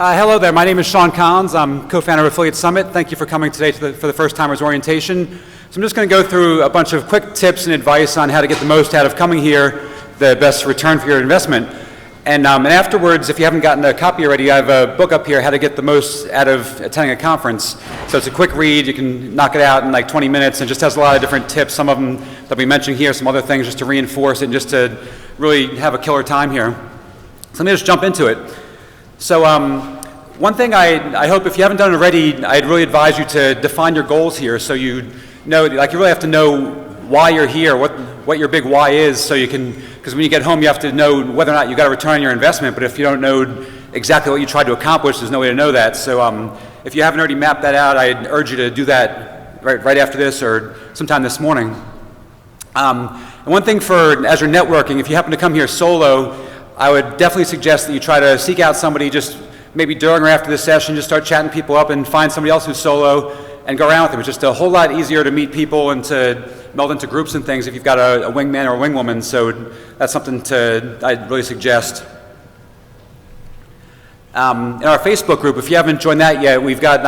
Hello there, my name is Sean Collins. I'm co-founder of Affiliate Summit. Thank you for coming today for the first timers orientation. So I'm just going to go through a bunch of quick tips and advice on how to get the most out of coming here, the best return for your investment. And afterwards, if you haven't gotten a copy already, I have a book up here, How to Get the Most Out of Attending a Conference. So it's a quick read, you can knock it out in like 20 minutes, and just has a lot of different tips, some of them that we mentioned here, some other things just to reinforce it and just to really have a killer time here. So let me just jump into it. So one thing I hope, if you haven't done it already, I'd really advise you to define your goals here, so you know, like you really have to know why you're here, what your big why is, so you can, because when you get home you have to know whether or not you got to return on your investment, but if you don't know exactly what you tried to accomplish, there's no way to know that. So if you haven't already mapped that out, I'd urge you to do that right after this or sometime this morning. And one thing as you're networking, if you happen to come here solo, I would definitely suggest that you try to seek out somebody just maybe during or after this session, just start chatting people up and find somebody else who's solo and go around with them. It's just a whole lot easier to meet people and to meld into groups and things if you've got a wingman or a wingwoman, so that's something I'd really suggest. In our Facebook group, if you haven't joined that yet, we've got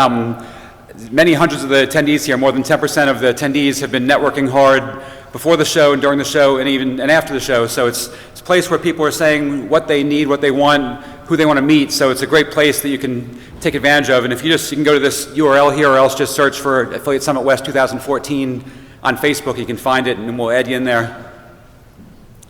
many hundreds of the attendees here. More than 10% of the attendees have been networking hard before the show and during the show and after the show. So it's a place where people are saying what they need, what they want, who they want to meet. So it's a great place that you can take advantage of. And if you can go to this URL here, or else just search for Affiliate Summit West 2014 on Facebook. You can find it, and we'll add you in there.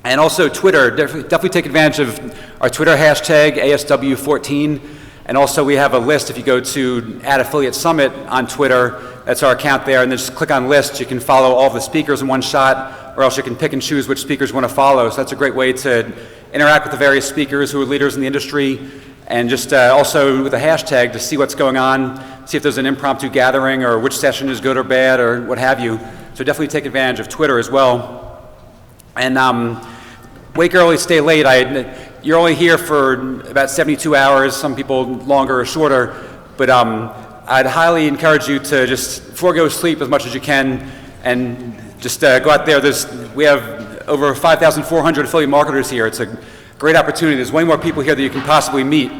And also Twitter. Definitely take advantage of our Twitter hashtag ASW14. And also we have a list. If you go to @Affiliate Summit on Twitter, that's our account there, and then just click on lists. You can follow all the speakers in one shot, or else you can pick and choose which speakers you want to follow. So that's a great way to interact with the various speakers who are leaders in the industry, and just also with a hashtag to see what's going on, see if there's an impromptu gathering or which session is good or bad or what have you. So definitely take advantage of Twitter as well. And wake early, stay late. You're only here for about 72 hours, some people longer or shorter, but I'd highly encourage you to just forego sleep as much as you can and just go out there. We have over 5,400 affiliate marketers here. It's a great opportunity. There's way more people here than you can possibly meet.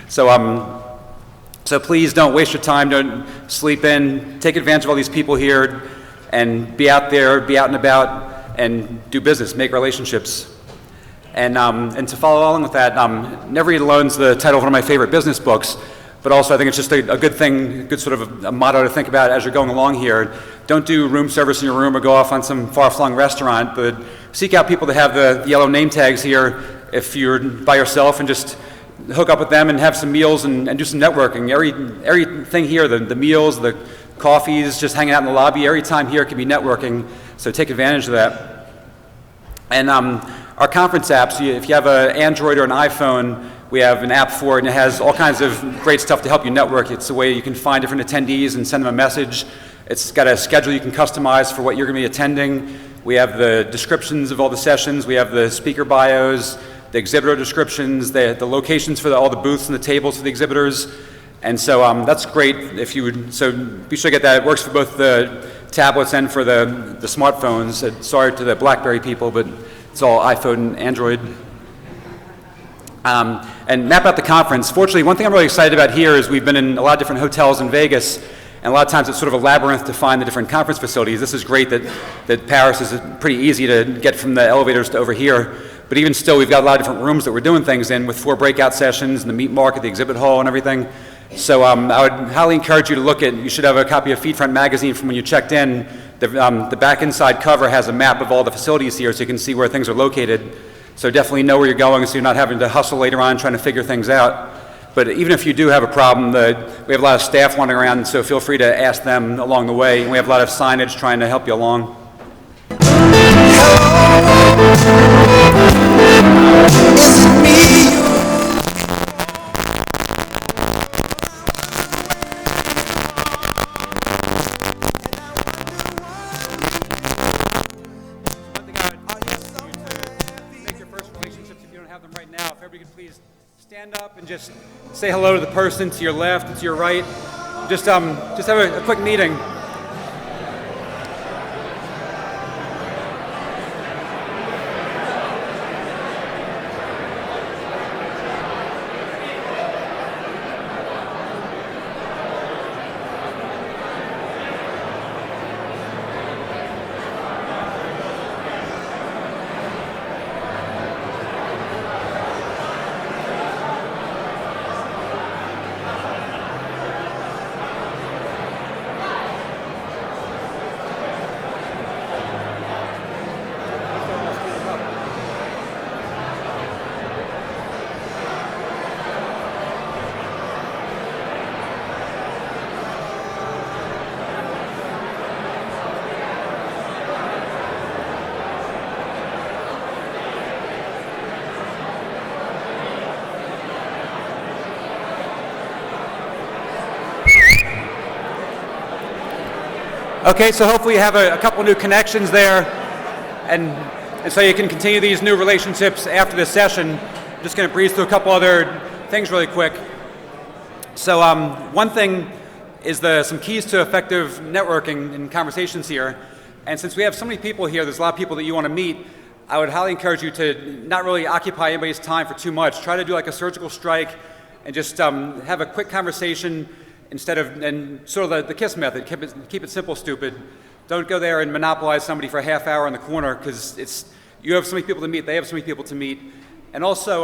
So please don't waste your time, don't sleep in, take advantage of all these people here and be out there, be out and about and do business, make relationships. And to follow along with that, Never Eat Alone is the title of one of my favorite business books, but also I think it's just a good thing, a good sort of a motto to think about as you're going along here. Don't do room service in your room or go off on some far-flung restaurant, but seek out people that have the yellow name tags here if you're by yourself, and just hook up with them and have some meals and do some networking. Everything here, the meals, the coffees, just hanging out in the lobby, every time here can be networking, so take advantage of that. And our conference apps, if you have an Android or an iPhone, we have an app for it, and it has all kinds of great stuff to help you network. It's a way you can find different attendees and send them a message. It's got a schedule you can customize for what you're going to be attending. We have the descriptions of all the sessions. We have the speaker bios, the exhibitor descriptions, the locations for all the booths and the tables for the exhibitors. And so that's great if you would, so be sure to get that. It works for both the tablets and for the smartphones. Sorry to the BlackBerry people, but it's all iPhone and Android. And map out the conference. Fortunately, one thing I'm really excited about here is we've been in a lot of different hotels in Vegas, and a lot of times it's sort of a labyrinth to find the different conference facilities. This is great that Paris is pretty easy to get from the elevators to over here. But even still, we've got a lot of different rooms that we're doing things in with 4 breakout sessions and the meat market, the exhibit hall and everything. So I would highly encourage you to look at, you should have a copy of Feedfront magazine from when you checked in. The back inside cover has a map of all the facilities here so you can see where things are located. So definitely know where you're going so you're not having to hustle later on trying to figure things out. But even if you do have a problem, we have a lot of staff wandering around, so feel free to ask them along the way. And we have a lot of signage trying to help you along. Stand up and just say hello to the person to your left and to your right. Just have a quick meeting. Okay, so hopefully you have a couple new connections there, and so you can continue these new relationships after this session. I'm just going to breeze through a couple other things really quick. So one thing is some keys to effective networking and conversations here. And since we have so many people here, there's a lot of people that you want to meet, I would highly encourage you to not really occupy anybody's time for too much. Try to do like a surgical strike and just have a quick conversation instead of, and sort of the KISS method, keep it simple, stupid. Don't go there and monopolize somebody for a half hour in the corner, because you have so many people to meet, they have so many people to meet. And also,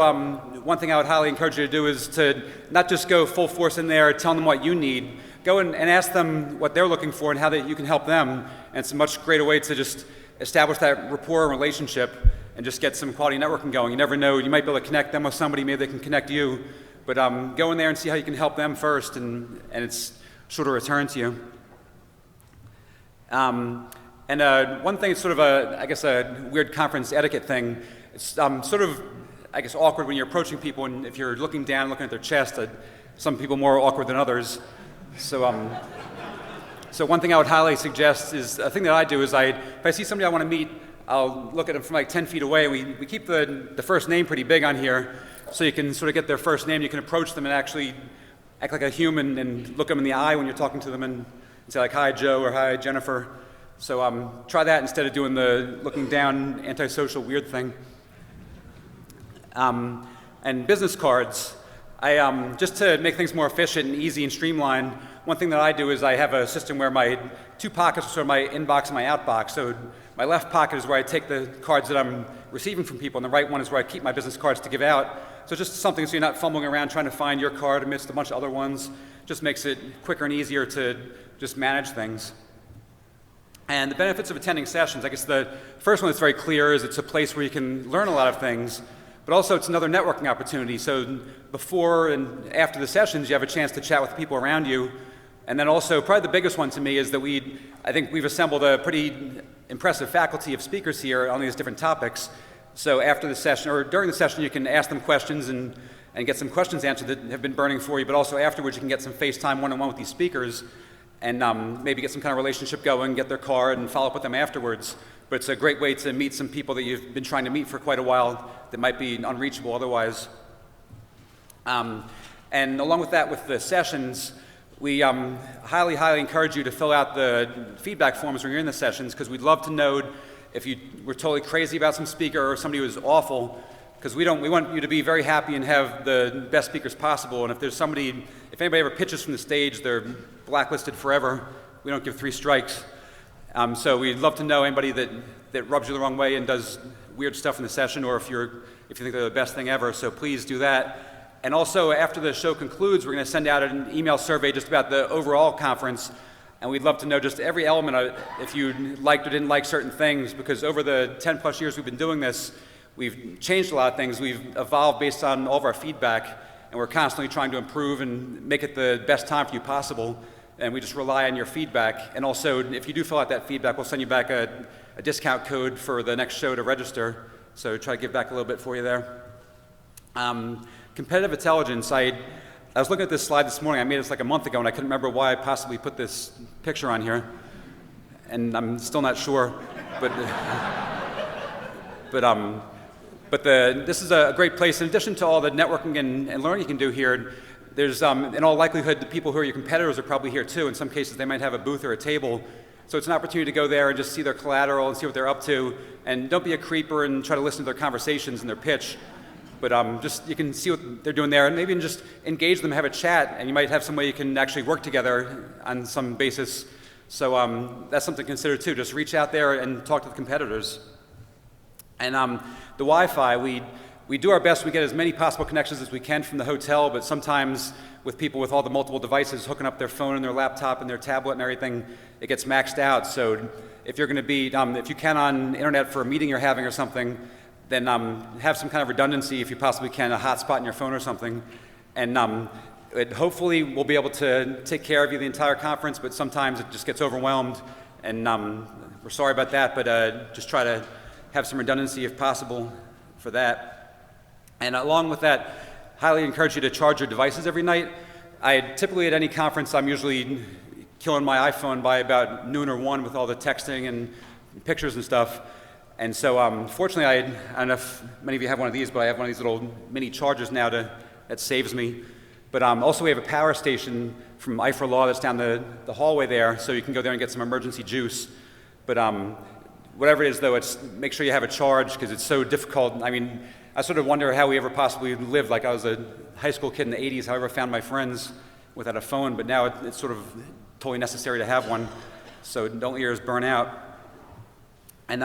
one thing I would highly encourage you to do is to not just go full force in there telling them what you need. Go and ask them what they're looking for and how you can help them. And it's a much greater way to just establish that rapport and relationship and just get some quality networking going. You never know, you might be able to connect them with somebody, maybe they can connect you. But go in there and see how you can help them first, and it's sort of return to you. One thing is sort of a weird conference etiquette thing. It's sort of, awkward when you're approaching people, and if you're looking down, looking at their chest. Some people more awkward than others. So one thing I would highly suggest is, a thing that I do is if I see somebody I want to meet, I'll look at them from like 10 feet away. We keep the first name pretty big on here, so you can sort of get their first name. You can approach them and actually act like a human and look them in the eye when you're talking to them and say like, hi Joe, or hi Jennifer. So try that instead of doing the looking down, antisocial, weird thing. And business cards. Just to make things more efficient and easy and streamlined, one thing that I do is I have a system where my two pockets are sort of my inbox and my outbox. So my left pocket is where I take the cards that I'm receiving from people, and the right one is where I keep my business cards to give out. So just something so you're not fumbling around trying to find your card amidst a bunch of other ones. Just makes it quicker and easier to just manage things. And the benefits of attending sessions, I guess the first one that's very clear is it's a place where you can learn a lot of things, but also it's another networking opportunity. So before and after the sessions, you have a chance to chat with the people around you. And then also, probably the biggest one to me is that I think we've assembled a pretty impressive faculty of speakers here on these different topics. So after the session, or during the session, you can ask them questions and get some questions answered that have been burning for you, but also afterwards you can get some FaceTime one-on-one with these speakers and maybe get some kind of relationship going, get their card, and follow up with them afterwards. But it's a great way to meet some people that you've been trying to meet for quite a while that might be unreachable otherwise. And along with that, with the sessions, we highly, highly encourage you to fill out the feedback forms when you're in the sessions, because we'd love to know if you were totally crazy about some speaker or somebody who was awful, because we want you to be very happy and have the best speakers possible. And if anybody ever pitches from the stage, they're blacklisted forever. We don't give 3 strikes. So we'd love to know anybody that rubs you the wrong way and does weird stuff in the session, or if you think they're the best thing ever. So please do that. And also, after the show concludes, we're going to send out an email survey just about the overall conference, and we'd love to know just every element of it, if you liked or didn't like certain things, because over the 10 plus years we've been doing this, we've changed a lot of things. We've evolved based on all of our feedback, and we're constantly trying to improve and make it the best time for you possible, and we just rely on your feedback. And also, if you do fill out that feedback, we'll send you back a discount code for the next show to register, so try to give back a little bit for you there. Competitive intelligence. I was looking at this slide this morning. I made this like a month ago, and I couldn't remember why I possibly put this picture on here, and I'm still not sure. But this is a great place. In addition to all the networking and learning you can do here, there's in all likelihood the people who are your competitors are probably here too. In some cases, they might have a booth or a table. So it's an opportunity to go there and just see their collateral and see what they're up to. And don't be a creeper and try to listen to their conversations and their pitch. But just you can see what they're doing there, and maybe even just engage them, have a chat, and you might have some way you can actually work together on some basis. So that's something to consider too. Just reach out there and talk to the competitors. And the Wi-Fi, we do our best. We get as many possible connections as we can from the hotel, but sometimes with people with all the multiple devices hooking up their phone and their laptop and their tablet and everything, it gets maxed out. So if you're going to be, if you can on internet for a meeting you're having or something, then have some kind of redundancy if you possibly can, a hotspot in your phone or something. And hopefully we'll be able to take care of you the entire conference, but sometimes it just gets overwhelmed. And we're sorry about that, but just try to have some redundancy if possible for that. And along with that, highly encourage you to charge your devices every night. Typically at any conference, I'm usually killing my iPhone by about noon or 1 with all the texting and pictures and stuff. And so fortunately, I don't know if many of you have one of these, but I have one of these little mini chargers now that saves me. But also we have a power station from IFRA Law that's down the hallway there, so you can go there and get some emergency juice. But whatever it is, though, make sure you have a charge, because it's so difficult. I mean, I sort of wonder how we ever possibly lived. Like, I was a high school kid in the 80s, however I found my friends without a phone, but now it's sort of totally necessary to have one, so don't let yours burn out. And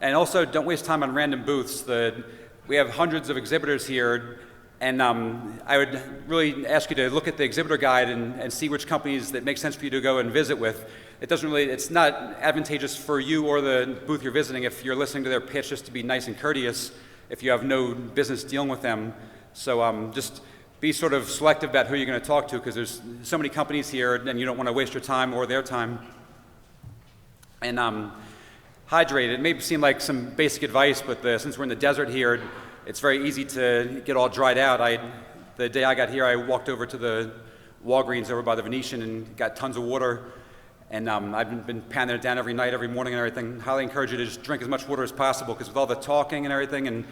also, don't waste time on random booths. We have hundreds of exhibitors here, and I would really ask you to look at the exhibitor guide and see which companies that make sense for you to go and visit with. It's not advantageous for you or the booth you're visiting if you're listening to their pitch just to be nice and courteous if you have no business dealing with them. So just be sort of selective about who you're going to talk to, because there's so many companies here and you don't want to waste your time or their time. And hydrate. It may seem like some basic advice, but since we're in the desert here, it's very easy to get all dried out. The day I got here, I walked over to the Walgreens over by the Venetian and got tons of water. And I've been pounding it down every night, every morning and everything. Highly encourage you to just drink as much water as possible, because with all the talking and everything and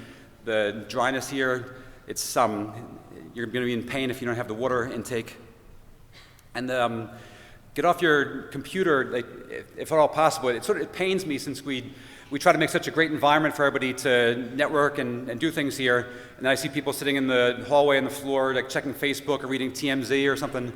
the dryness here, it's you're going to be in pain if you don't have the water intake. And get off your computer, like, if at all possible. It pains me, since we try to make such a great environment for everybody to network and do things here, and then I see people sitting in the hallway on the floor, like checking Facebook or reading TMZ or something.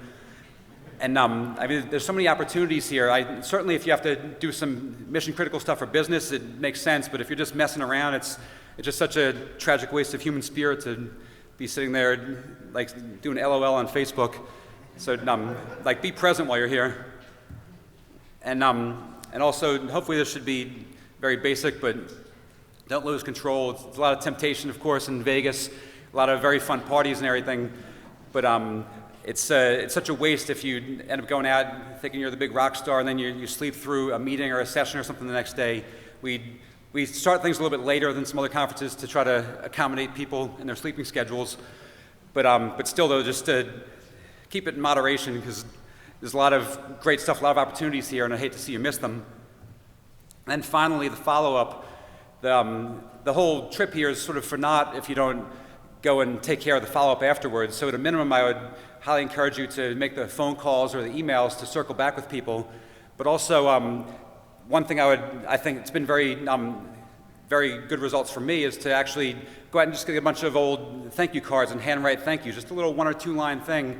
And I mean, there's so many opportunities here. Certainly, if you have to do some mission-critical stuff for business, it makes sense. But if you're just messing around, it's just such a tragic waste of human spirit to be sitting there, like, doing LOL on Facebook. So, like, be present while you're here. And also, hopefully, this should be very basic, but don't lose control. It's a lot of temptation, of course, in Vegas. A lot of very fun parties and everything. But it's such a waste if you end up going out thinking you're the big rock star, and then you sleep through a meeting or a session or something the next day. We start things a little bit later than some other conferences to try to accommodate people in their sleeping schedules. But still, though, just to keep it in moderation, because there's a lot of great stuff, a lot of opportunities here, and I hate to see you miss them. And finally, the follow-up. The whole trip here is sort of for naught if you don't go and take care of the follow-up afterwards. So at a minimum, I would highly encourage you to make the phone calls or the emails to circle back with people. But also, one thing I think it's been very good results for me is to actually go out and just get a bunch of old thank you cards and handwrite thank yous, just a little 1 or 2 line thing.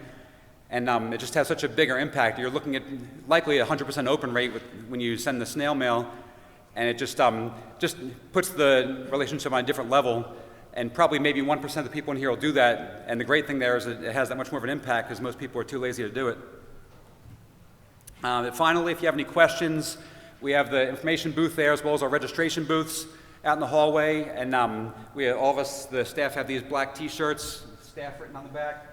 And it just has such a bigger impact. You're looking at likely a 100% open rate when you send the snail mail, and it just puts the relationship on a different level. And probably maybe 1% of the people in here will do that. And the great thing there is that it has that much more of an impact, because most people are too lazy to do it. Finally, if you have any questions, we have the information booth there, as well as our registration booths out in the hallway. And all of us, the staff, have these black T-shirts, staff written on the back.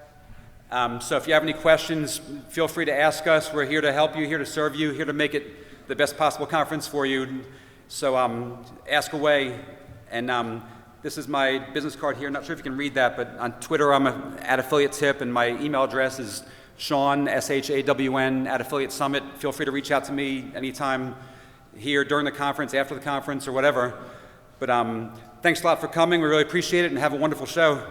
So if you have any questions, feel free to ask us. We're here to help you, here to serve you, here to make it the best possible conference for you. So ask away. And this is my business card here. Not sure if you can read that, but on Twitter I'm at Affiliate Tip, and my email address is Shawn, S-H-A-W-N, at Affiliate Summit. Feel free to reach out to me anytime here during the conference, after the conference, or whatever. But thanks a lot for coming. We really appreciate it, and have a wonderful show.